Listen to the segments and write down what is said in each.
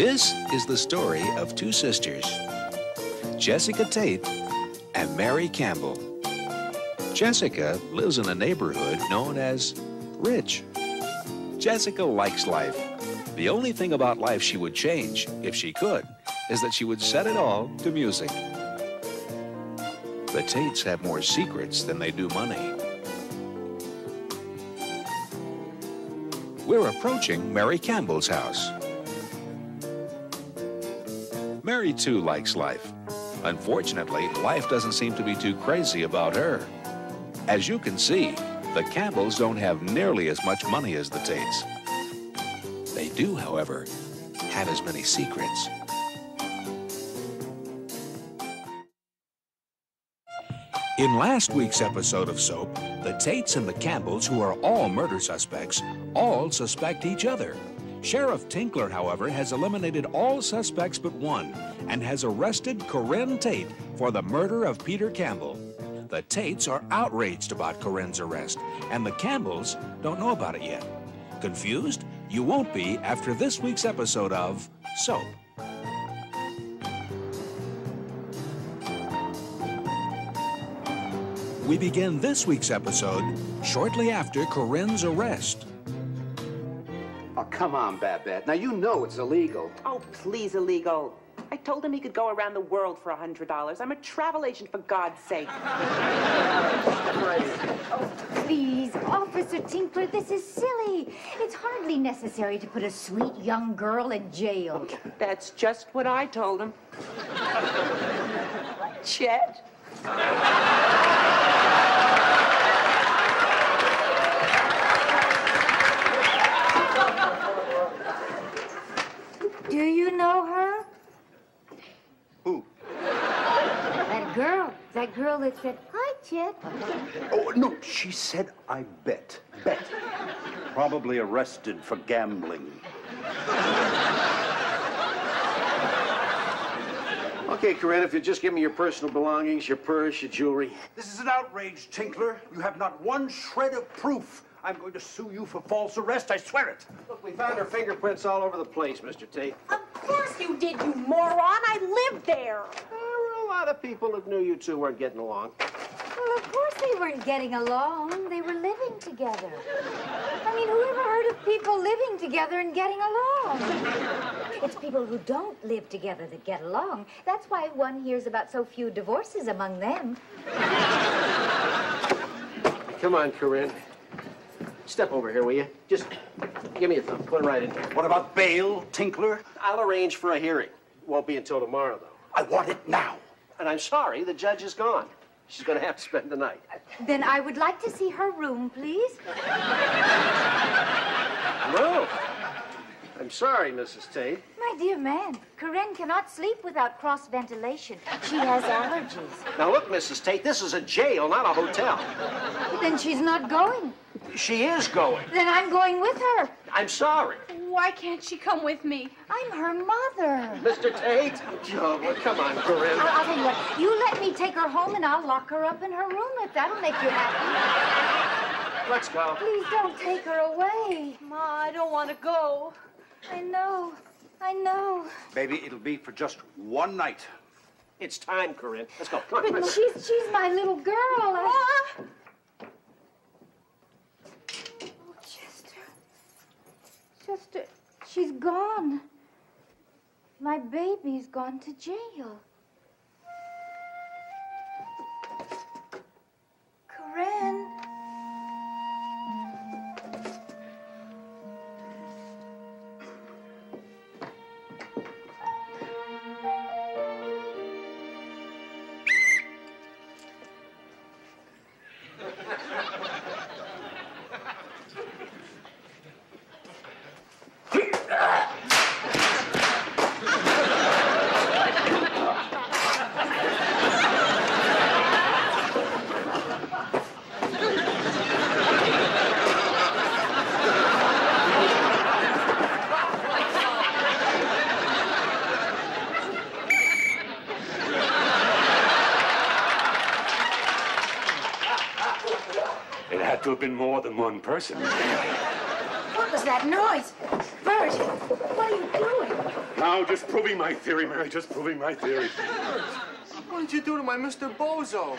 This is the story of two sisters, Jessica Tate and Mary Campbell. Jessica lives in a neighborhood known as Rich. Jessica likes life. The only thing about life she would change, if she could, is that she would set it all to music. The Tates have more secrets than they do money. We're approaching Mary Campbell's house. Mary, too, likes life. Unfortunately, life doesn't seem to be too crazy about her. As you can see, the Campbells don't have nearly as much money as the Tates. They do, however, have as many secrets. In last week's episode of Soap, the Tates and the Campbells, who are all murder suspects, all suspect each other. Sheriff Tinkler, however, has eliminated all suspects but one and has arrested Corinne Tate for the murder of Peter Campbell. The Tates are outraged about Corinne's arrest, and the Campbells don't know about it yet. Confused? You won't be after this week's episode of Soap. We begin this week's episode shortly after Corinne's arrest. Oh, come on, Babette. Now, you know it's illegal. Oh, please, illegal. I told him he could go around the world for $100. I'm a travel agent, for God's sake. Oh, please, Officer Tinkler, this is silly. It's hardly necessary to put a sweet young girl in jail. That's just what I told him. Chet? Do you know her? Who? That girl that said, "Hi, Chet." Oh, no, she said, I bet. Probably arrested for gambling. Okay, Corinne, if you just give me your personal belongings, your purse, your jewelry. This is an outrage, Tinkler. You have not one shred of proof. I'm going to sue you for false arrest, I swear it. Look, we found her fingerprints all over the place, Mr. Tate. Of course you did, you moron. I lived there. There were a lot of people that knew you two weren't getting along. Well, of course they weren't getting along. They were living together. I mean, who ever heard of people living together and getting along? It's people who don't live together that get along. That's why one hears about so few divorces among them. Come on, Corinne. Step over here, will you? Just give me a thumb. Put it right in here. What about bail, Tinkler? I'll arrange for a hearing. Won't be until tomorrow, though. I want it now. And I'm sorry, the judge is gone. She's going to have to spend the night. Then I would like to see her room, please. No. I'm sorry, Mrs. Tate. My dear man, Corinne cannot sleep without cross-ventilation. She has allergies. Now, look, Mrs. Tate, this is a jail, not a hotel. Then she's not going. She is going. Then I'm going with her. I'm sorry. Why can't she come with me? I'm her mother. Mr. Tate? Oh, well, come on, Corinne. I'll tell you what. You let me take her home and I'll lock her up in her room if that'll make you happy. Let's go. Please don't take her away. Ma, I don't want to go. I know. Baby, it'll be for just one night. It's time, Corinne. Let's go. Come on. But she's my little girl. Oh, Chester, she's gone. My baby's gone to jail. Corinne. It had to have been more than one person. What was that noise? Bert, what are you doing? Now, just proving my theory, Mary, just proving my theory. What did you do to my Mr. Bozo?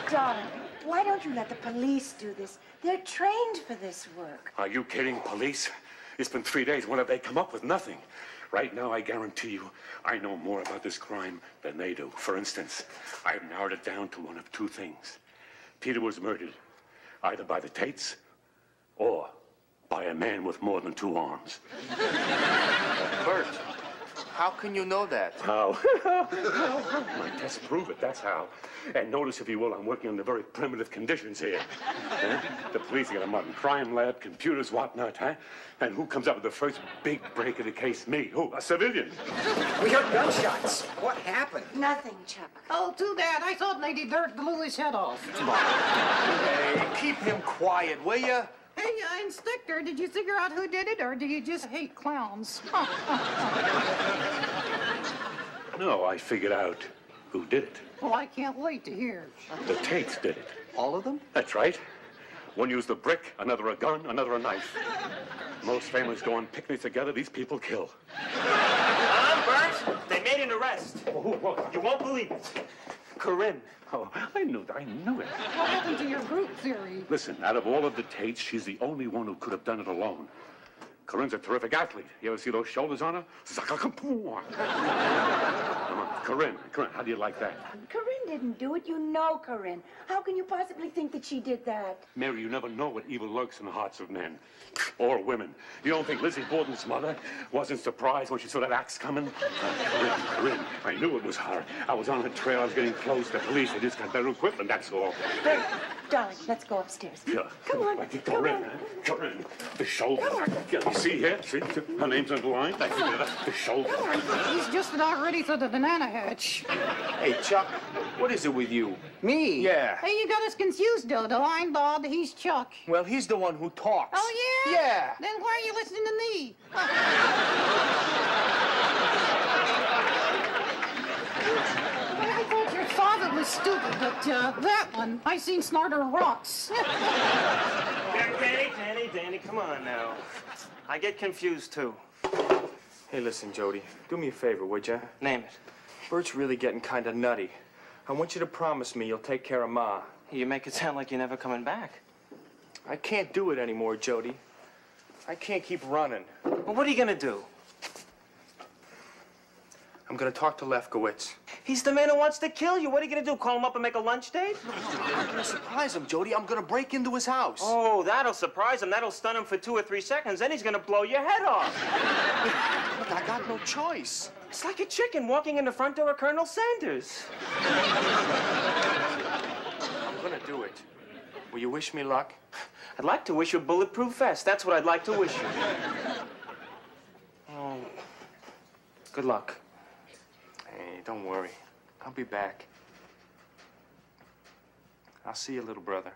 Darling, why don't you let the police do this? They're trained for this work. Are you kidding, police? It's been 3 days. When have they come up with? Nothing. Right now, I guarantee you, I know more about this crime than they do. For instance, I've narrowed it down to one of two things. Peter was murdered, either by the Tates or by a man with more than 2 arms. Bert, how can you know that? How? My tests prove it, that's how. And notice, if you will, I'm working under very primitive conditions here. Huh? The police got a modern crime lab, computers, whatnot, huh? And who comes up with the first big break of the case? Me. Who? A civilian. We heard gunshots. What happened? Nothing, Chuck. Oh, too bad. I thought Lady Dirt blew his head off. Hey, keep him quiet, will you? Hey, Inspector, did you figure out who did it, or do you just hate clowns? No, I figured out who did it. Well, I can't wait to hear. The Tates did it. All of them? That's right. One used a brick, another a gun, another a knife. Most families go on picnics together. These people kill. Bert, they made an arrest. You won't believe it. Corinne. Oh, I knew it. What happened to your group theory? Listen, out of all of the Tates, she's the only one who could have done it alone. Corinne's a terrific athlete. You ever see those shoulders on her? Come on, Corinne, how do you like that? Corinne didn't do it. You know Corinne. How can you possibly think that she did that? Mary, you never know what evil lurks in the hearts of men. Or women. You don't think Lizzie Borden's mother wasn't surprised when she saw that axe coming? Corinne, I knew it was her. I was on her trail. I was getting close. The police had just got better equipment, that's all. Bert, darling, let's go upstairs. Yeah. Come on. Corinne, Corinne, the shoulder. You see here? See? Her name's underlined. The shoulder. He's just about ready for the banana hatch. Hey, Chuck, what is it with you? Me? Yeah. Hey, you got us confused, though. I'm Bob, he's Chuck. Well, he's the one who talks. Oh, yeah? Yeah. Then why are you listening to me? I thought your father was stupid, but that one, I seen smarter rocks. Danny, come on now. I get confused, too. Hey, listen, Jody, do me a favor, would you? Name it. Bert's really getting kind of nutty. I want you to promise me you'll take care of Ma. You make it sound like you're never coming back. I can't do it anymore, Jody. I can't keep running. Well, what are you gonna do? I'm gonna talk to Lefkowitz. He's the man who wants to kill you. What are you gonna do, call him up and make a lunch date? I'm gonna surprise him, Jody. I'm gonna break into his house. Oh, that'll surprise him. That'll stun him for 2 or 3 seconds. Then he's gonna blow your head off. Look, I got no choice. It's like a chicken walking in the front door of Colonel Sanders. I'm gonna do it. Will you wish me luck? I'd like to wish you a bulletproof vest. That's what I'd like to wish you. Oh, good luck. Hey, don't worry. I'll be back. I'll see you, little brother.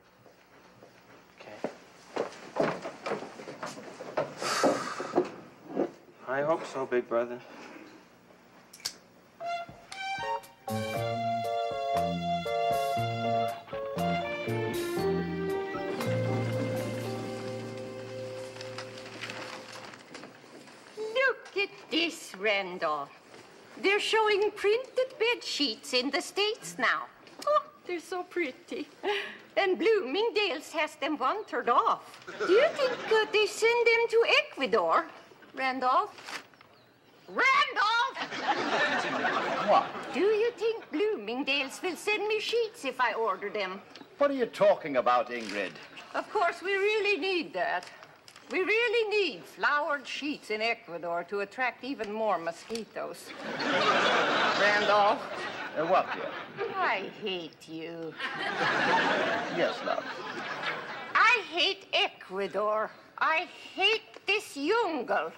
Okay. I hope so, big brother. Look at this, Randolph. They're showing printed bed sheets in the States now. Oh, they're so pretty. And Bloomingdale's has them 1/3 off. Do you think they send them to Ecuador, Randolph? Randolph! What? Do you think Bloomingdale's will send me sheets if I order them? What are you talking about, Ingrid? Of course, we really need that. We really need flowered sheets in Ecuador to attract even more mosquitoes. Randolph. What, dear? I hate you. Yes, love. I hate Ecuador. I hate this jungle.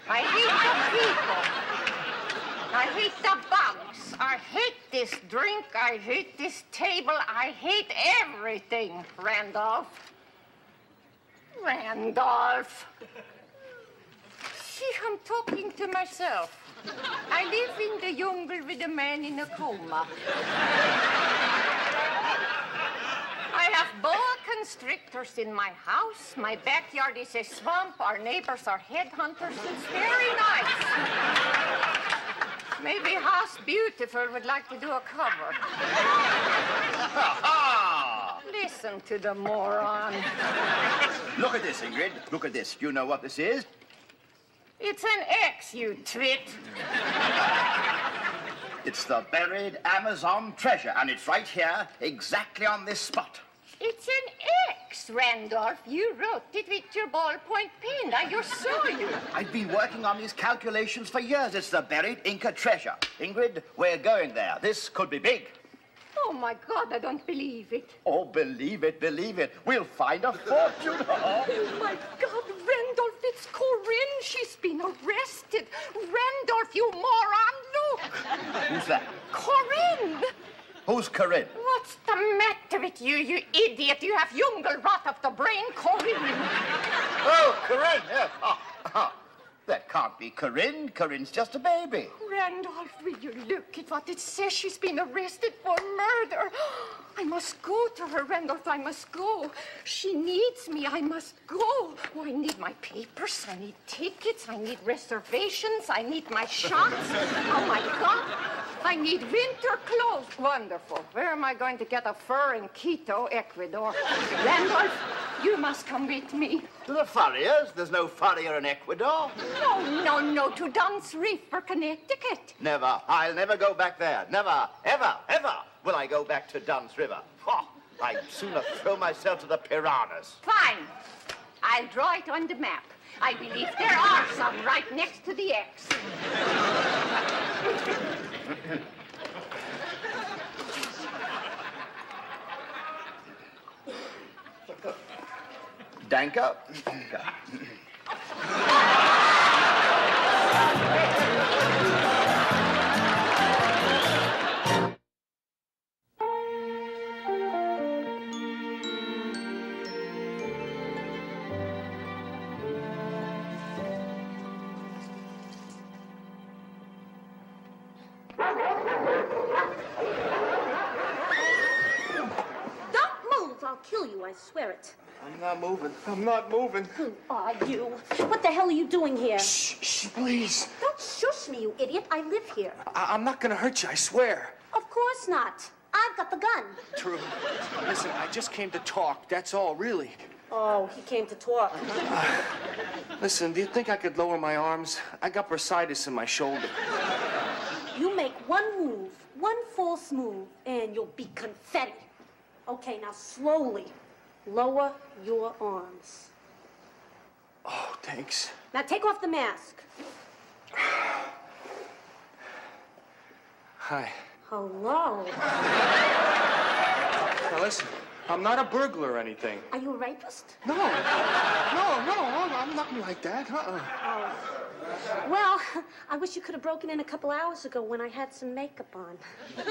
I hate the people. I hate the bugs. I hate this drink. I hate this table. I hate everything, Randolph. Randolph. See, I'm talking to myself. I live in the jungle with a man in a coma. I have boa constrictors in my house. My backyard is a swamp. Our neighbors are headhunters. It's very nice. Maybe House Beautiful would like to do a cover. Listen to the moron. Look at this, Ingrid. Look at this. You know what this is? It's an X, you twit. It's the buried Amazon treasure, and it's right here, exactly on this spot. It's an X, Randolph. You wrote it with your ballpoint pen. I just saw you. I've been working on these calculations for years. It's the buried Inca treasure. Ingrid, we're going there. This could be big. Oh, my God, I don't believe it. Oh, believe it, believe it. We'll find a fortune. Oh, my God, Randolph, it's Corinne. She's been arrested. Randolph, you moron, look. Who's that? Corinne. Who's Corinne? What's the matter with you, you idiot? You have jungle rot of the brain, Corinne. Oh, Corinne. Yeah. That can't be Corinne. Corinne's just a baby. Randolph, will you look at what it says? She's been arrested for murder. I must go to her, Randolph. I must go. She needs me. I must go. Oh, I need my papers. I need tickets. I need reservations. I need my shots. Oh, my God. I need winter clothes. Wonderful. Where am I going to get a fur in Quito, Ecuador? Randolph, you must come with me. To the Furriers? There's no Furrier in Ecuador. No, to Dunn's River, Connecticut. Never. I'll never go back there. Never, ever, ever will I go back to Dunn's River. Oh, I'd sooner throw myself to the piranhas. Fine. I'll draw it on the map. I believe there are some right next to the X. Danke. Kill you, I swear it. I'm not moving. I'm not moving. Who are you? What the hell are you doing here? Shh, please. Don't shush me, you idiot. I live here. I'm not gonna hurt you, I swear. Of course not. I've got the gun. True. Listen, I just came to talk, that's all, really. Oh, he came to talk. Listen, do you think I could lower my arms? I got bursitis in my shoulder. You make one move, one false move, and you'll be confetti. Okay, now slowly lower your arms. Oh, thanks. Now take off the mask. Hi. Hello. Now listen, I'm not a burglar or anything. Are you a rapist? No, I'm nothing like that. Oh. Well, I wish you could have broken in a couple hours ago when I had some makeup on.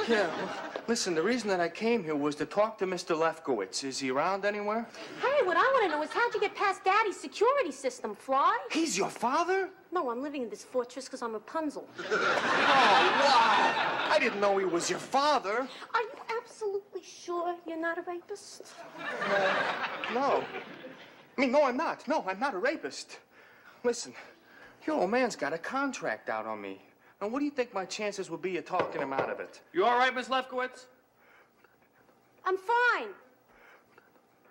Yeah, well, listen, the reason that I came here was to talk to Mr. Lefkowitz. Is he around anywhere? Hey, what I want to know is how'd you get past Daddy's security system, Fly? He's your father? No, I'm living in this fortress because I'm Rapunzel. Oh, wow! I didn't know he was your father. Are you absolutely sure you're not a rapist? No. I mean, no, I'm not. No, I'm not a rapist. Listen, your old man's got a contract out on me. Now, what do you think my chances would be of talking him out of it? You all right, Miss Lefkowitz? I'm fine.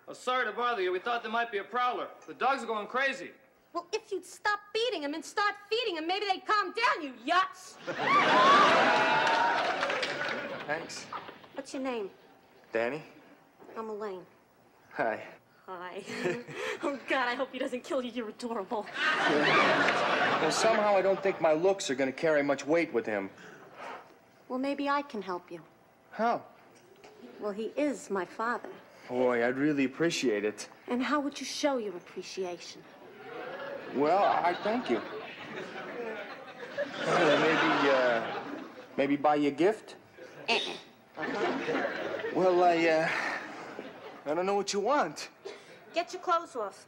Oh, sorry to bother you. We thought there might be a prowler. The dogs are going crazy. Well, if you'd stop beating them and start feeding them, maybe they'd calm down, you yuts. Thanks. What's your name? Danny? I'm Elaine. Hi. Hi. Oh, God, I hope he doesn't kill you. You're adorable. Well, somehow I don't think my looks are going to carry much weight with him. Well, maybe I can help you. How? Well, he is my father. Boy, I'd really appreciate it. And how would you show your appreciation? Well, I thank you. Maybe buy you a gift? Well, I don't know what you want. Get your clothes off.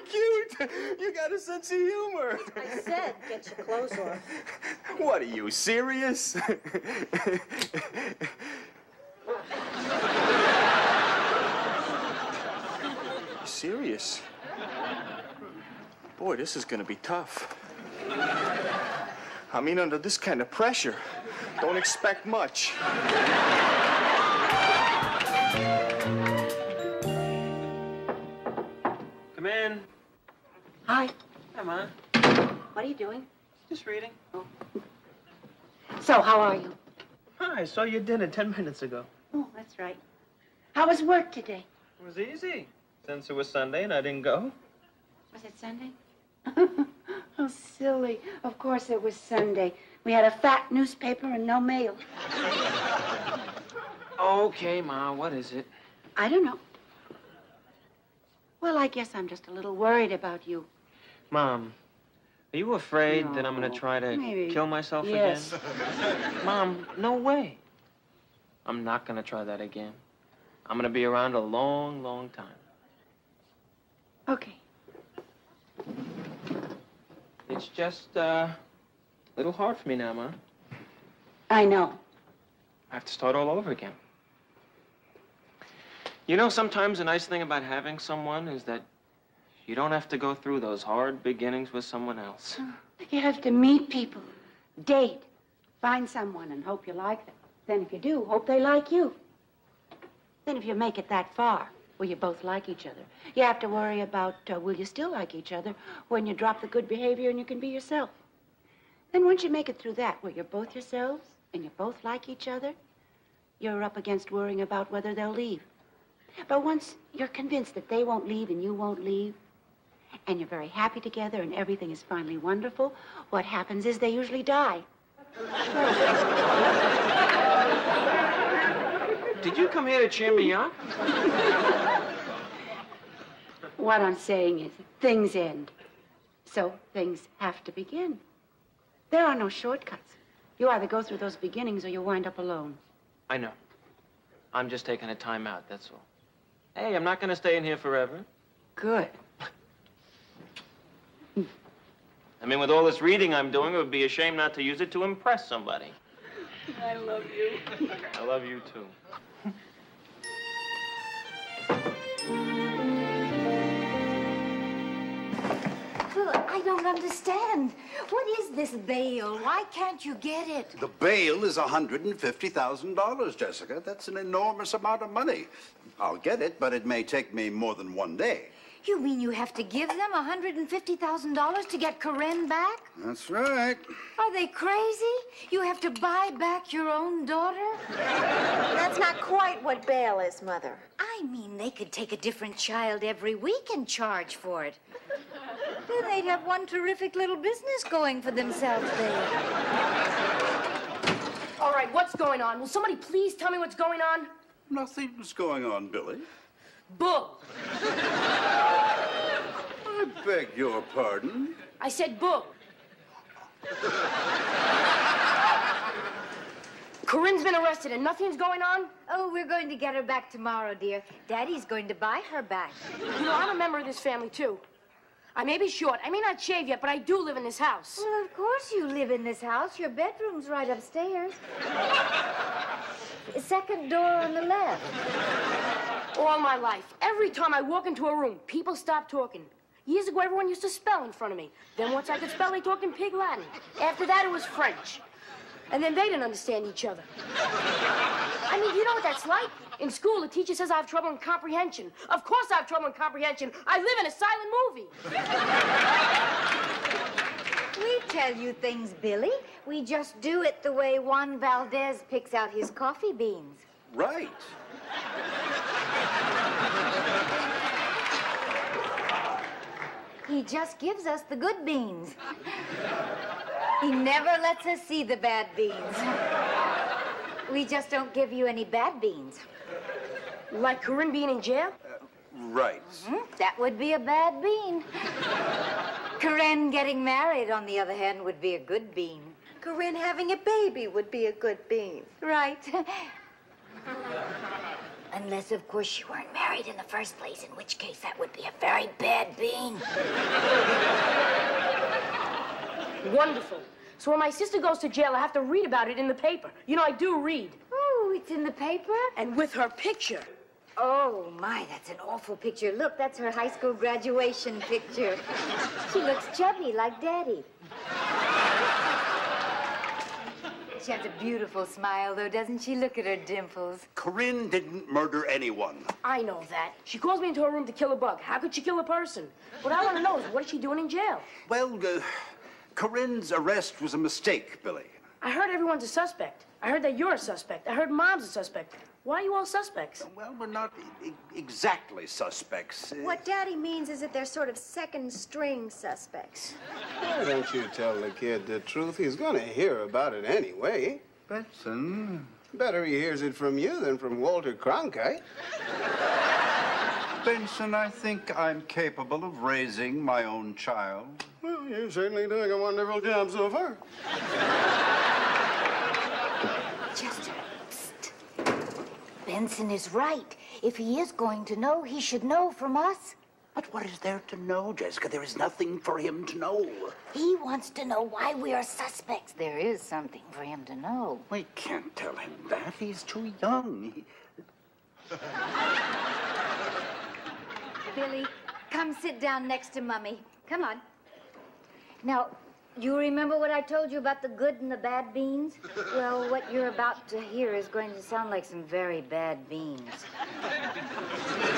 Cute. You got a sense of humor. I said, get your clothes off. What are you, serious? Serious? Boy, this is gonna be tough. I mean, under this kind of pressure, don't expect much. Come in. Hi. Hi, Ma. What are you doing? Just reading. Oh. So, how are you? Hi, I saw you at dinner 10 minutes ago. Oh, that's right. How was work today? It was easy, since it was Sunday and I didn't go. Was it Sunday? Oh, silly. Of course it was Sunday. We had a fat newspaper and no mail. Okay, Ma, what is it? I don't know. Well, I guess I'm just a little worried about you. Mom, are you afraid that I'm going to try to Maybe. kill myself Yes. again? Mom, no way. I'm not going to try that again. I'm going to be around a long, long time. Okay. It's just a little hard for me now, Ma. I know. I have to start all over again. You know, sometimes a nice thing about having someone is that you don't have to go through those hard beginnings with someone else. You have to meet people, date, find someone and hope you like them. Then if you do, hope they like you. Then if you make it that far, where you both like each other, you have to worry about will you still like each other when you drop the good behavior and you can be yourself. Then once you make it through that, where you're both yourselves and you both like each other, you're up against worrying about whether they'll leave. But once you're convinced that they won't leave and you won't leave, and you're very happy together and everything is finally wonderful, what happens is they usually die. Did you come here to cheer me up? What I'm saying is things end. So things have to begin. There are no shortcuts. You either go through those beginnings or you wind up alone. I know. I'm just taking a time out, that's all. Hey, I'm not going to stay in here forever. Good. I mean, with all this reading I'm doing, it would be a shame not to use it to impress somebody. I love you. I love you, too. Well, I don't understand. What is this bail? Why can't you get it? The bail is $150,000, Jessica. That's an enormous amount of money. I'll get it, but it may take me more than one day. You mean you have to give them $150,000 to get Corinne back? That's right. Are they crazy? You have to buy back your own daughter? That's not quite what bail is, Mother. I mean, they could take a different child every week and charge for it. Then they'd have one terrific little business going for themselves there. All right, what's going on? Will somebody please tell me what's going on? Nothing's going on, Billy. Bull. I beg your pardon? I said bull. Corinne's been arrested and nothing's going on? Oh, we're going to get her back tomorrow, dear. Daddy's going to buy her back. You know, I'm a member of this family, too. I may be short, I may not shave yet, but I do live in this house. Well, of course you live in this house. Your bedroom's right upstairs. Second door on the left. All my life, every time I walk into a room, people stop talking. Years ago, everyone used to spell in front of me. Then once I could spell, they talked in Pig Latin. After that, it was French. And then they didn't understand each other. I mean, you know what that's like? In school, the teacher says I have trouble in comprehension. Of course I have trouble in comprehension. I live in a silent movie. We tell you things, Billy. We just do it the way Juan Valdez picks out his coffee beans. Right. He just gives us the good beans. He never lets us see the bad beans. We just don't give you any bad beans. Like Corinne being in jail? Right. That would be a bad bean. Corinne getting married, on the other hand, would be a good bean. Corinne having a baby would be a good bean. Right. Unless, of course, you weren't married in the first place, in which case that would be a very bad bean. Wonderful. So when my sister goes to jail, I have to read about it in the paper. You know, I do read. Oh, it's in the paper? And with her picture. Oh, my, that's an awful picture. Look, that's her high school graduation picture. She looks chubby like Daddy. She has a beautiful smile, though, doesn't she? Look at her dimples. Corinne didn't murder anyone. I know that. She calls me into her room to kill a bug. How could she kill a person? What I want to know is, what is she doing in jail? Well, Corinne's arrest was a mistake, Billy. I heard everyone's a suspect. I heard that you're a suspect. I heard Mom's a suspect. Why are you all suspects? Well, we're not exactly suspects. What Daddy means is that they're sort of second-string suspects. Why don't you tell the kid the truth? He's going to hear about it anyway. Benson. Better he hears it from you than from Walter Cronkite. Benson, I think I'm capable of raising my own child. Well, you're certainly doing a wonderful job so far. Chester, psst. Benson is right. If he is going to know, he should know from us. But what is there to know, Jessica? There is nothing for him to know. He wants to know why we are suspects. There is something for him to know. We can't tell him that. He's too young. Billy, come sit down next to Mummy. Come on. Now, you remember what I told you about the good and the bad beans? Well, what you're about to hear is going to sound like some very bad beans.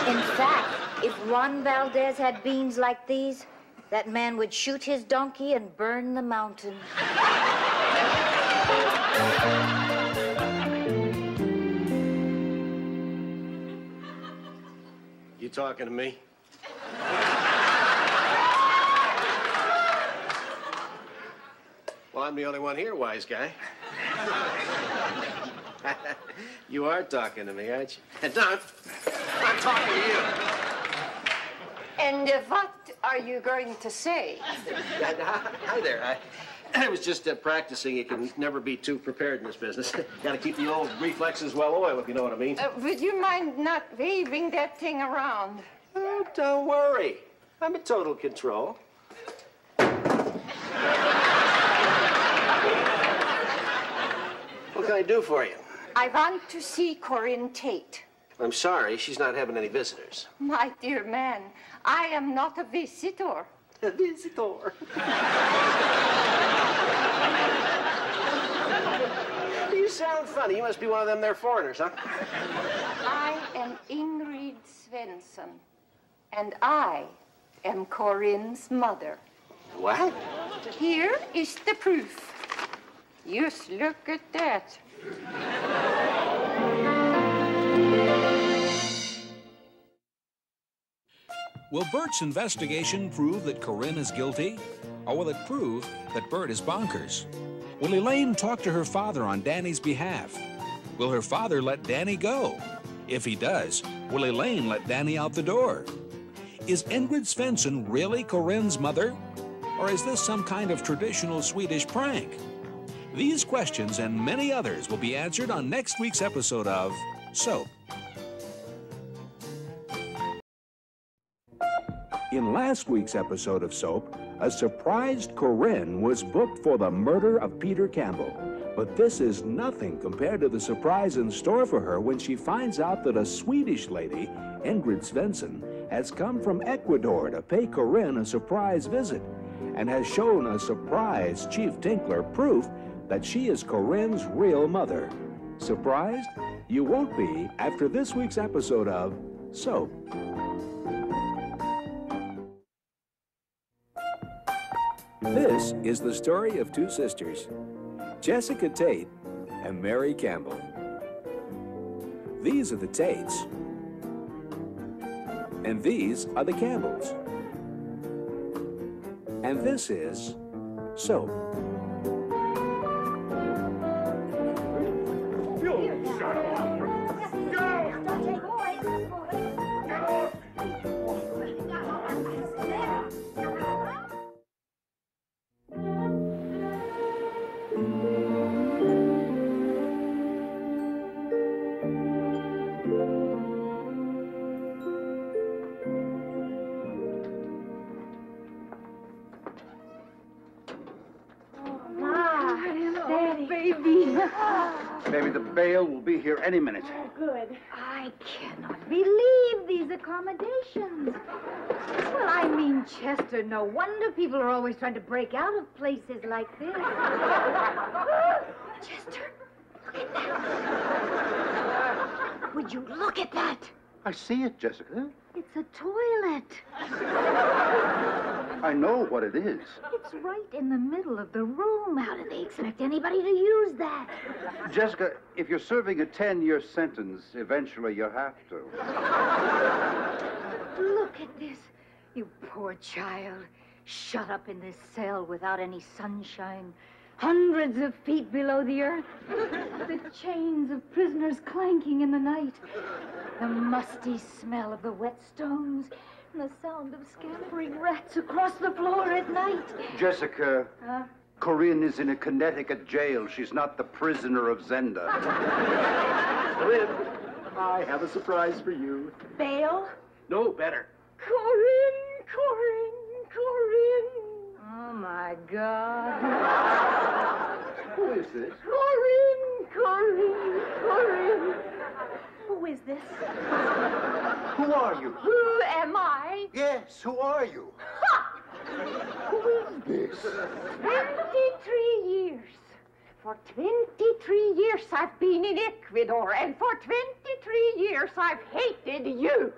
In fact, if Juan Valdez had beans like these, that man would shoot his donkey and burn the mountain. You talking to me? Well, I'm the only one here, wise guy. You are talking to me, aren't you? No, I'm talking to you. And what are you going to say? Hi there. I was just practicing. You can never be too prepared in this business. Got to keep the old reflexes well oiled, if you know what I mean. Would you mind not waving that thing around? Oh, don't worry. I'm in total control. What can I do for you? I want to see Corinne Tate. I'm sorry, she's not having any visitors. My dear man, I am not a visitor. A visitor? You sound funny. You must be one of them there foreigners, huh? I am Ingrid Svensson, and I am Corinne's mother. What? Here is the proof. Just look at that. Will Bert's investigation prove that Corinne is guilty? Or will it prove that Bert is bonkers? Will Elaine talk to her father on Danny's behalf? Will her father let Danny go? If he does, will Elaine let Danny out the door? Is Ingrid Svensson really Corinne's mother? Or is this some kind of traditional Swedish prank? These questions and many others will be answered on next week's episode of Soap. In last week's episode of Soap, a surprised Corinne was booked for the murder of Peter Campbell. But this is nothing compared to the surprise in store for her when she finds out that a Swedish lady, Ingrid Svensson, has come from Ecuador to pay Corinne a surprise visit and has shown a surprised Chief Tinkler proof that she is Corinne's real mother. Surprised? You won't be after this week's episode of Soap. This is the story of two sisters, Jessica Tate and Mary Campbell. These are the Tates, and these are the Campbells. And this is Soap. bail will be here any minute. Oh, good. I cannot believe these accommodations. Well, I mean, Chester, no wonder people are always trying to break out of places like this. Chester, look at that. Would you look at that? I see it, Jessica. It's a toilet. I know what it is. It's right in the middle of the room. How do they expect anybody to use that? Jessica, if you're serving a 10-year sentence, eventually you have to. Look at this. You poor child. Shut up in this cell without any sunshine. Hundreds of feet below the earth. The chains of prisoners clanking in the night. The musty smell of the whetstones. And the sound of scampering rats across the floor at night. Jessica, Corinne is in a Connecticut jail. She's not the prisoner of Zenda. Corinne, I have a surprise for you. Bail? No, better. Corinne, Corinne, Corinne. Oh, my God. Who is this? Corinne, Corinne, Corinne. Who is this? Who are you? Who am I? Yes, who are you? Ha! Who is this? 23 years. For 23 years I've been in Ecuador, and for 23 years I've hated you.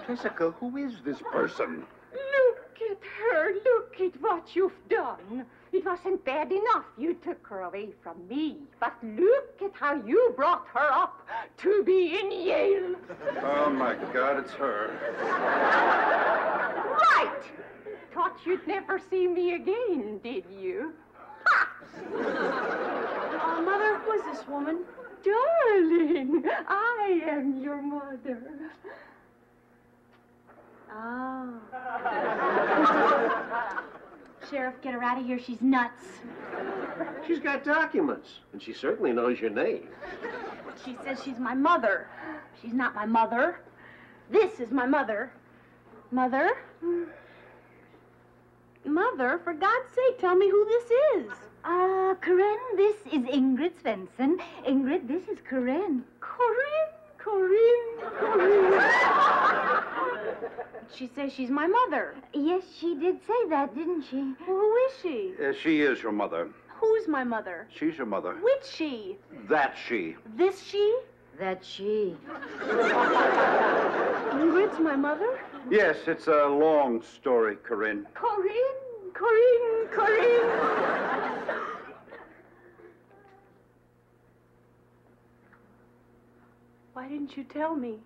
Jessica, who is this person? Look at her. Look at what you've done. It wasn't bad enough you took her away from me, but look at how you brought her up to be in Yale. Oh, my God, it's her. Right! Thought you'd never see me again, did you? Mother, who is this woman? Darling, I am your mother. Oh. Sheriff, get her out of here. She's nuts. She's got documents, and she certainly knows your name. She says she's my mother. She's not my mother. This is my mother. Mother? Mother, for God's sake, tell me who this is. Corinne, this is Ingrid Svensson. Ingrid, this is Corinne. Corinne. She says she's my mother. Yes, she did say that, didn't she? Well, who is she? She is your mother. Who's my mother? She's your mother. Which she? That she. This she? That she. Ingrid's my mother? Yes, it's a long story, Corinne. Corinne. Why didn't you tell me?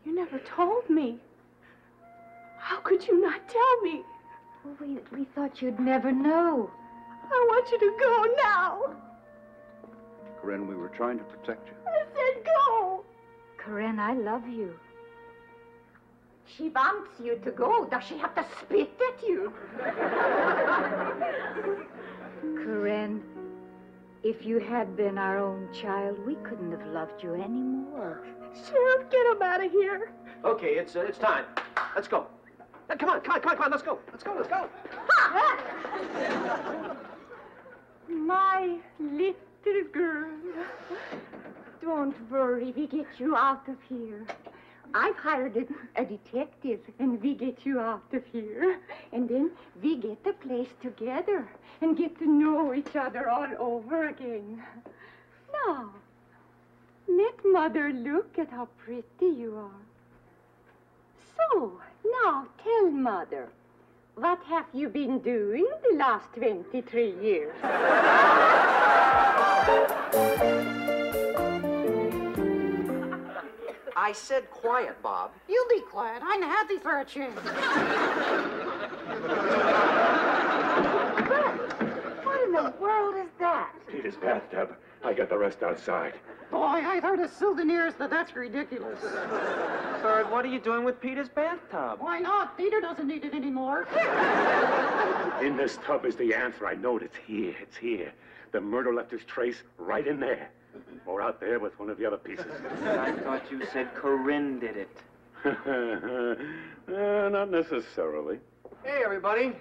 You never told me. How could you not tell me? Well, we thought you'd never know. I want you to go now. Corinne, we were trying to protect you. I said go. Corinne, I love you. She wants you to go. Does she have to spit at you? Corinne, if you had been our own child, we couldn't have loved you any more. Sheriff, get him out of here. Okay, it's time. Let's go. Come on, let's go. Let's go. My little girl. Don't worry, we get you out of here. I've hired a detective, and we get you out of here. And then we get the place together and get to know each other all over again. Now, let Mother look at how pretty you are. So, now tell Mother, what have you been doing the last 23 years? I said quiet, Bob. You be quiet. I'm happy for a change. What in the world is that? Peter's bathtub. I got the rest outside. Boy, I've heard of souvenirs, but that's ridiculous. Bird, what are you doing with Peter's bathtub? Why not? Peter doesn't need it anymore. In this tub is the answer. I know it. It's here. The murder left his trace right in there. Or out there with one of the other pieces. I thought you said Corinne did it. Not necessarily. Hey, everybody.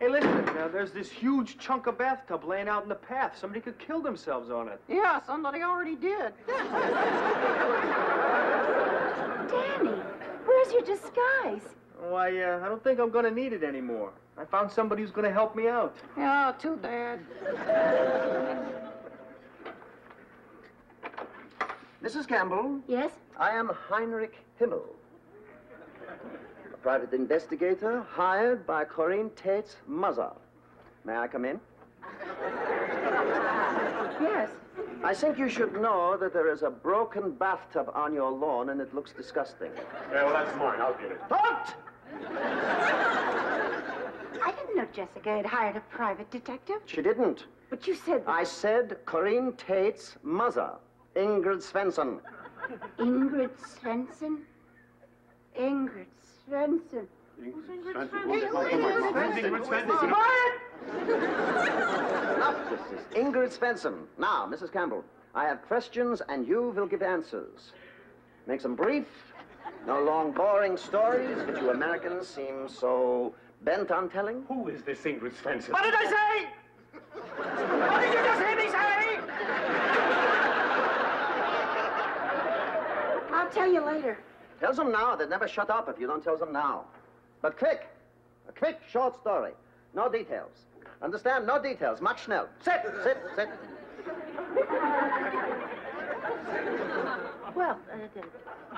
Hey, listen, there's this huge chunk of bathtub laying out in the path. Somebody could kill themselves on it. Yeah, somebody already did. Danny, where's your disguise? Why, I don't think I'm gonna need it anymore. I found somebody who's gonna help me out. Yeah, too bad. Mrs. Campbell? Yes? I am Heinrich Himmel, a private investigator hired by Corinne Tate's mother. May I come in? Yes. I think you should know that there is a broken bathtub on your lawn and it looks disgusting. Yeah, well, that's mine. I'll get it. Don't! I didn't know Jessica had hired a private detective. She didn't. But you said... I said Corinne Tate's mother, Ingrid Svensson. Ingrid Svensson? Ingrid Svensson. Enough, this is Ingrid Svensson. Now, Mrs. Campbell, I have questions and you will give answers. Make them brief, no long, boring stories that you Americans seem so bent on telling. Who is this Ingrid Svensson? What did I say? What did you just hear me say? I'll tell you later. Tell them now. They'd never shut up if you don't tell them now. But quick. A quick, short story. No details. Understand? No details. Much schnell. Sit, sit, sit. Well,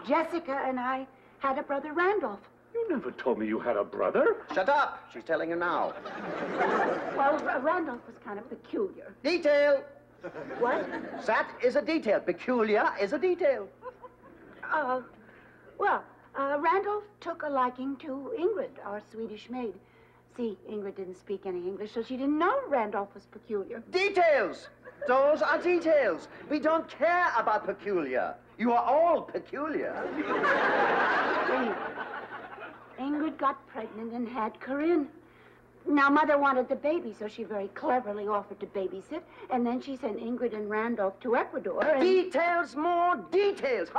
Jessica and I had a brother Randolph. You never told me you had a brother. Shut up. She's telling you now. Well, Randolph was kind of peculiar. Detail. What? That is a detail. Peculiar is a detail. Randolph took a liking to Ingrid, our Swedish maid. See, Ingrid didn't speak any English, so she didn't know Randolph was peculiar. Details. Those are details. We don't care about peculiar. You are all peculiar. Ingrid got pregnant and had Corinne. Now, Mother wanted the baby, so she very cleverly offered to babysit, and then she sent Ingrid and Randolph to Ecuador, and... Details, more details.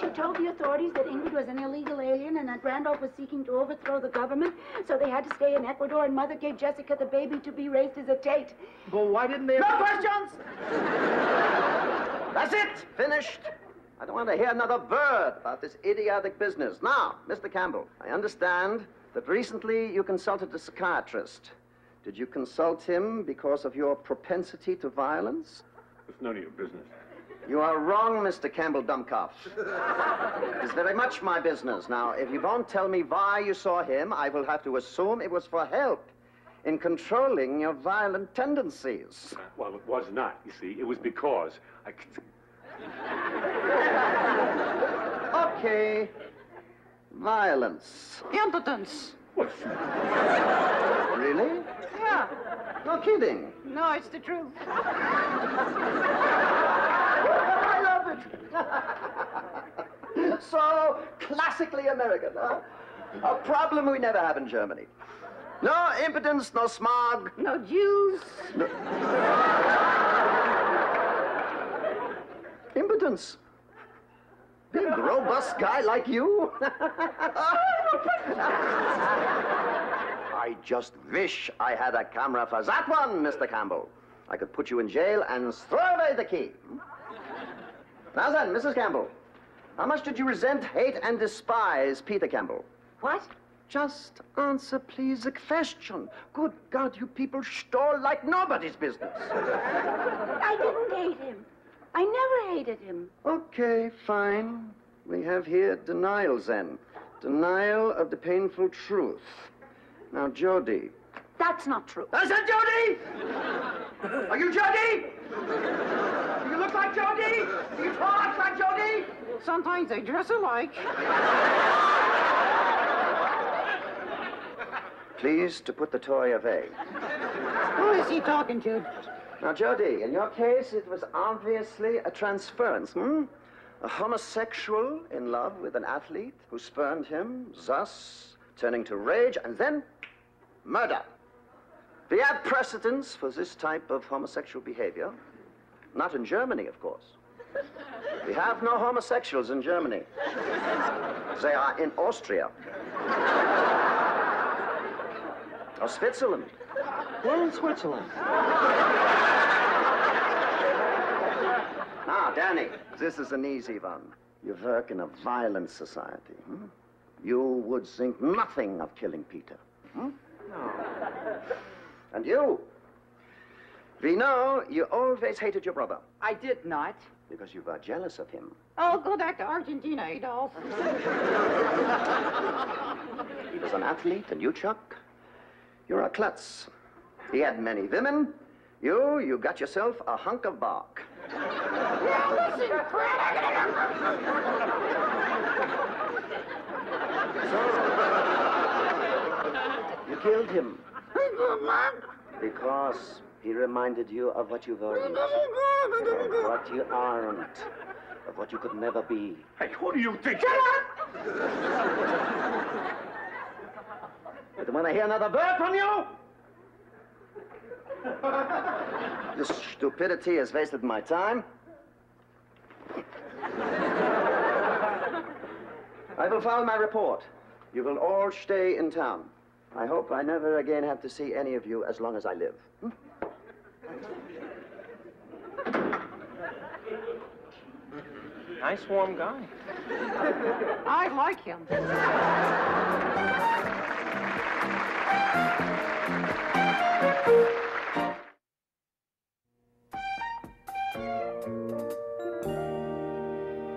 She told the authorities that Ingrid was an illegal alien and that Randolph was seeking to overthrow the government, so they had to stay in Ecuador, and Mother gave Jessica the baby to be raised as a Tate. Well, why didn't they... No questions! That's it. Finished. I don't want to hear another word about this idiotic business. Now, Mr. Campbell, I understand that recently you consulted a psychiatrist. Did you consult him because of your propensity to violence? It's none of your business. You are wrong, Mr. Campbell Dummkopf. It's very much my business. Now, if you won't tell me why you saw him, I will have to assume it was for help in controlling your violent tendencies. Well, it was not, you see. It was because I... Okay. Violence. Impotence. What? Really? Yeah. No kidding. No, it's the truth. I love it. So classically American, huh? A problem we never have in Germany. No impotence, no smog. No Jews. No. Impotence. Big, robust guy like you? I just wish I had a camera for that one, Mr. Campbell. I could put you in jail and throw away the key. Now then, Mrs. Campbell, how much did you resent, hate, and despise Peter Campbell? What? Just answer, please, the question. Good God, you people stole like nobody's business. I didn't hate him. I never hated him. Okay, fine. We have here denial, then. Denial of the painful truth. Now, Jody. That's not true. I said Jody! Are you Jody? Do you look like Jody? Do you talk like Jody? Sometimes they dress alike. Please to put the toy away. Who is he talking to? Now, Jody, in your case, it was obviously a transference, A homosexual in love with an athlete who spurned him, thus turning to rage, and then murder. We have precedents for this type of homosexual behavior. Not in Germany, of course. We have no homosexuals in Germany. They are in Austria. Or Switzerland. We're in Switzerland. Now, Danny, this is an easy one. You work in a violent society. You would think nothing of killing Peter. No. And you? We know you always hated your brother. I did not. Because you were jealous of him. Oh, go back to Argentina, Adolf. He was an athlete, and you, Chuck, you're a klutz. He had many women. You got yourself a hunk of bark. Now listen, You killed him. Because he reminded you of what you weren't, of what you aren't, of what you could never be. Hey, who do you think? But when I hear another word from you, this stupidity has wasted my time. I will file my report. You will all stay in town. I hope I never again have to see any of you as long as I live. Nice, warm guy. I like him.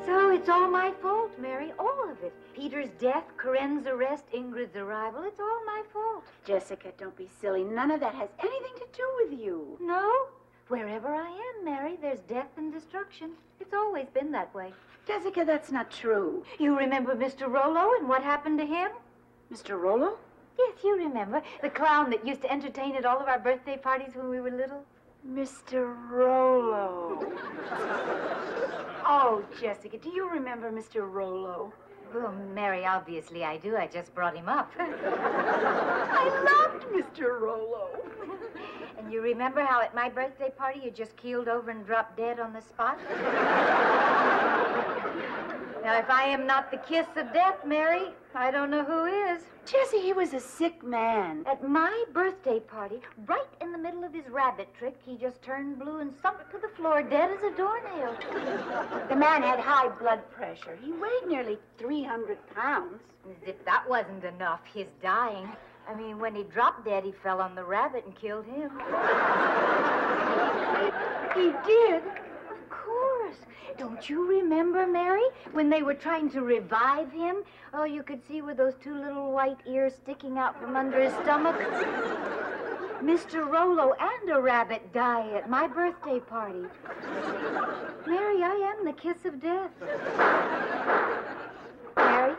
So it's all my fault, Mary, all of it. Peter's death, Corinne's arrest, Ingrid's arrival, it's all my fault. Jessica, don't be silly. None of that has anything to do with you. No? Wherever I am, Mary, there's death and destruction. It's always been that way. Jessica, that's not true. You remember Mr. Rollo and what happened to him? Mr. Rollo? Yes, you remember. The clown that used to entertain at all of our birthday parties when we were little. Mr. Rollo. Oh, Jessica, do you remember Mr. Rollo? Well, Mary, obviously I do. I just brought him up. I loved Mr. Rollo. And you remember how at my birthday party you just keeled over and dropped dead on the spot? Now, if I am not the kiss of death, Mary, I don't know who is. Jessie, he was a sick man. At my birthday party, right in the middle of his rabbit trick, he just turned blue and sunk to the floor, dead as a doornail. The man had high blood pressure. He weighed nearly 300 pounds. As if that wasn't enough, his dying. I mean, when he dropped dead, he fell on the rabbit and killed him. He did? Of course. Don't you remember, Mary, when they were trying to revive him? All you could see were those two little white ears sticking out from under his stomach. Mr. Rollo and a rabbit die at my birthday party. Mary, I am the kiss of death. Mary,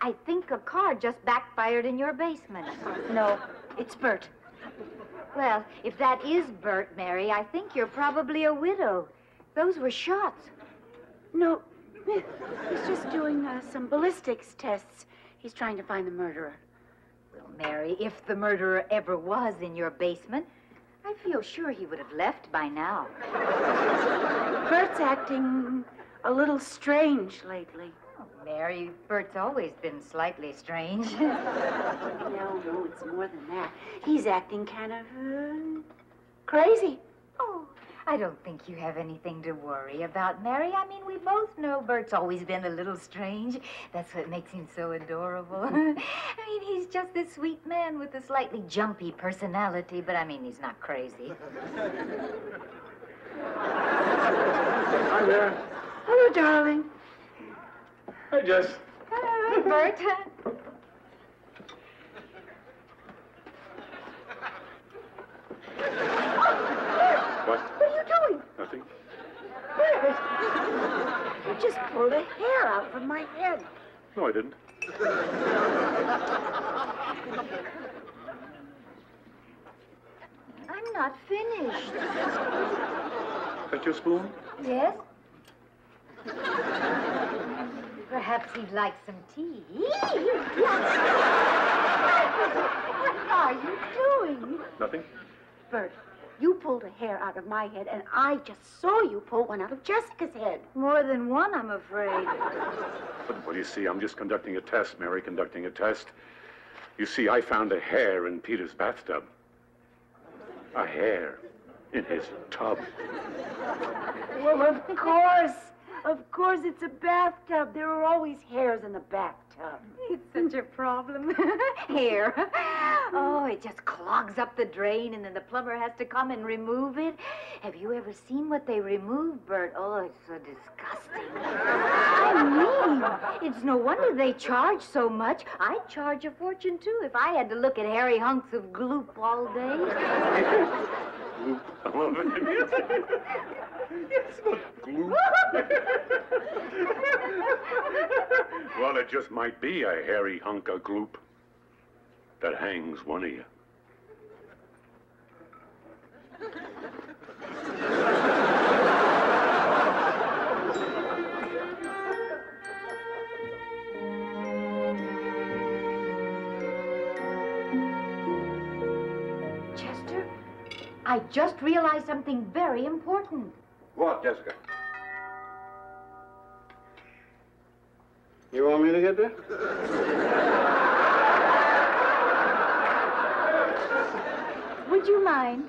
I think a car just backfired in your basement. No, it's Bert. Well, if that is Bert, Mary, I think you're probably a widow. Those were shots. No, he's just doing some ballistics tests. He's trying to find the murderer. Well, Mary, if the murderer ever was in your basement, I feel sure he would have left by now. Bert's acting a little strange lately. Oh, Mary, Bert's always been slightly strange. No, it's more than that. He's acting kind of crazy. Oh, I don't think you have anything to worry about, Mary. I mean, we both know Bert's always been a little strange. That's what makes him so adorable. I mean, he's just this sweet man with a slightly jumpy personality, but I mean, he's not crazy. Hi there. Hello, darling. Hi, Jess. Hello, Bert. What? What are you doing? Nothing. Bert, you just pulled a hair out from my head. No, I didn't. I'm not finished. That your spoon? Yes? Perhaps he'd like some tea. What are you doing? Nothing. Bert, you pulled a hair out of my head, and I just saw you pull one out of Jessica's head. More than one, I'm afraid. But what do you see? I'm just conducting a test, Mary, conducting a test. You see, I found a hair in Peter's bathtub. A hair in his tub. Well, of course. Of course, it's a bathtub. There are always hairs in the bathtub. It's such a problem. Hair. Oh, it just clogs up the drain, and then the plumber has to come and remove it. Have you ever seen what they remove, Bert? Oh, it's so disgusting. I mean, it's no wonder they charge so much. I'd charge a fortune, too, if I had to look at hairy hunks of gloop all day. It's not glue. Well, it just might be a hairy hunk of gloop that hangs one of you. Chester, I just realized something very important. What, Jessica? You want me to get there? Would you mind?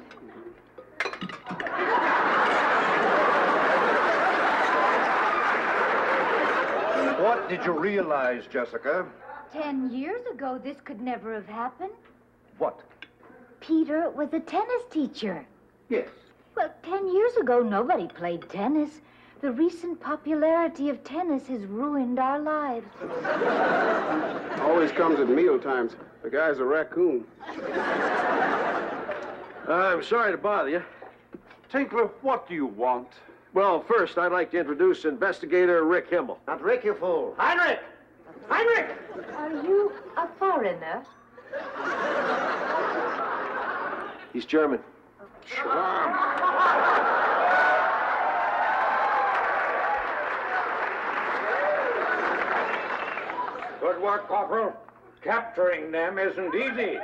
What did you realize, Jessica? 10 years ago, this could never have happened. What? Peter was a tennis teacher. Yes. Well, 10 years ago, nobody played tennis. The recent popularity of tennis has ruined our lives. Always comes at meal times. The guy's a raccoon. I'm sorry to bother you. Tinkler, what do you want? Well, first, I'd like to introduce Investigator Rick Himmel. Not Rick, you fool. Heinrich! Heinrich! Are you a foreigner? He's German. Good work, Corporal. Capturing them isn't easy.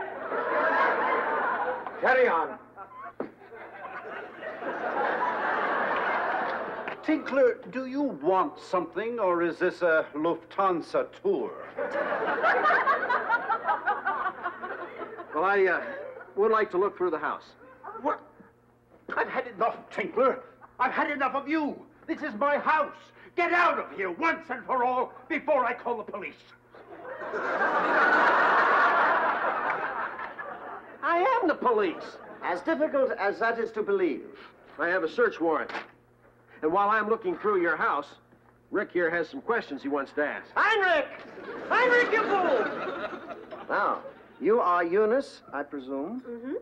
Carry on. Tinkler, do you want something, or is this a Lufthansa tour? Well, I would like to look through the house. What? I've had enough, Tinkler. I've had enough of you. This is my house. Get out of here once and for all before I call the police. I am the police. As difficult as that is to believe. I have a search warrant. And while I'm looking through your house, Rick here has some questions he wants to ask. Heinrich! Heinrich, you fool! Now, you are Eunice, I presume? Mm-hmm.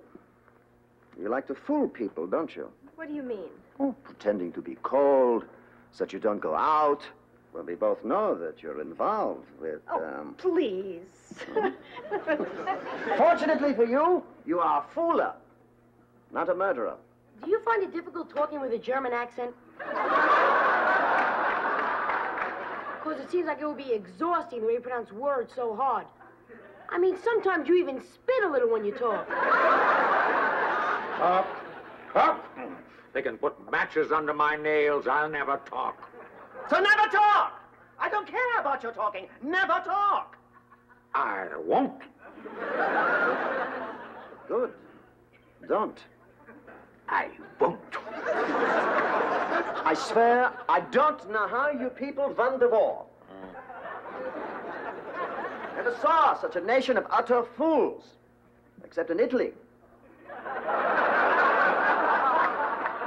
You like to fool people, don't you? What do you mean? Oh, pretending to be cold so that you don't go out. Well, we both know that you're involved with, Please. Fortunately for you, you are a fooler, not a murderer. Do you find it difficult talking with a German accent? Because it seems like it would be exhausting the way you pronounce words so hard. I mean, sometimes you even spit a little when you talk. Up. Up. They can put matches under my nails. I'll never talk. So never talk! I don't care about your talking. Never talk! I won't. Good. Don't. I won't. I swear, I don't know how you people won the war. Never saw such a nation of utter fools, except in Italy.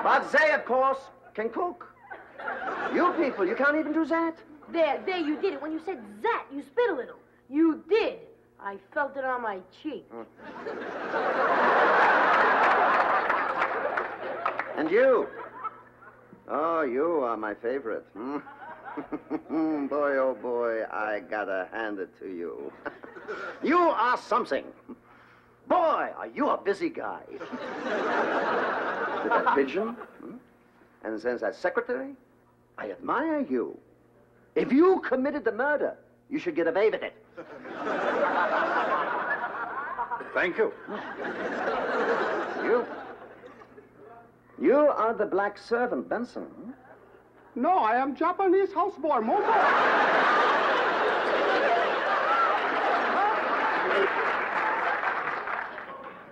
But they, of course, can cook. You people, you can't even do that. There, you did it. When you said that, you spit a little. You did. I felt it on my cheek. And you? Oh, you are my favorite. Hmm? Boy, oh boy, I gotta hand it to you. You are something. Boy, are you a busy guy. With that pigeon, and since that secretary, I admire you. If you committed the murder, you should get away with it. Thank you. You are the black servant, Benson. Hmm? No, I am Japanese houseboy, Momo.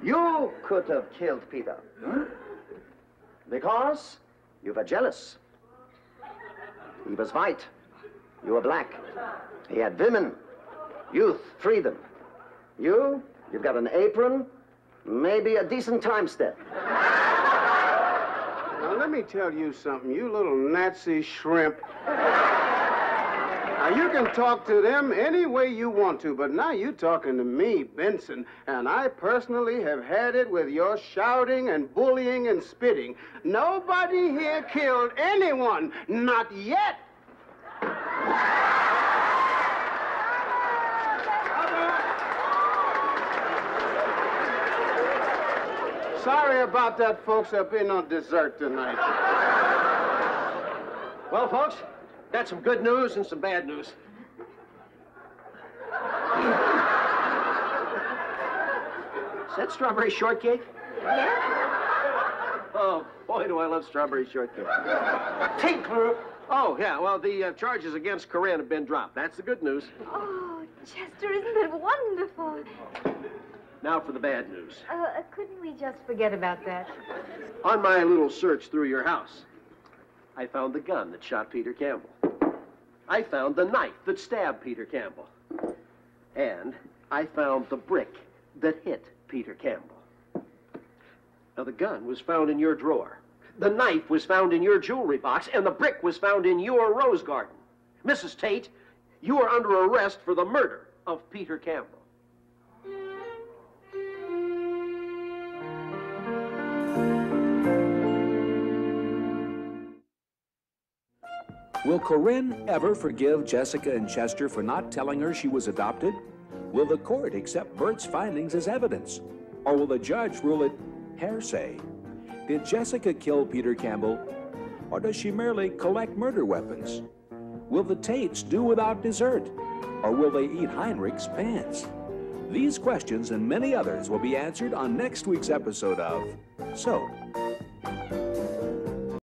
You could have killed Peter. Because you were jealous. He was white. You were black. He had women, youth, freedom. You've got an apron, maybe a decent time step. Now, let me tell you something, you little Nazi shrimp. Now, you can talk to them any way you want to, but now you're talking to me, Benson, and I personally have had it with your shouting and bullying and spitting. Nobody here killed anyone, not yet. Sorry about that, folks. There'll be no dessert tonight. Well, folks, that's some good news and some bad news. Is that strawberry shortcake? Yeah. Oh, boy, do I love strawberry shortcake. Tinkler! Oh, yeah, well, the charges against Corinne have been dropped. That's the good news. Oh, Chester, isn't it wonderful? Now for the bad news. Couldn't we just forget about that? On my little search through your house, I found the gun that shot Peter Campbell. I found the knife that stabbed Peter Campbell. And I found the brick that hit Peter Campbell. Now, the gun was found in your drawer. The knife was found in your jewelry box, and the brick was found in your rose garden. Mrs. Tate, you are under arrest for the murder of Peter Campbell. Will Corinne ever forgive Jessica and Chester for not telling her she was adopted? Will the court accept Bert's findings as evidence? Or will the judge rule it hearsay? Did Jessica kill Peter Campbell? Or does she merely collect murder weapons? Will the Tates do without dessert? Or will they eat Heinrich's pants? These questions and many others will be answered on next week's episode of Soap.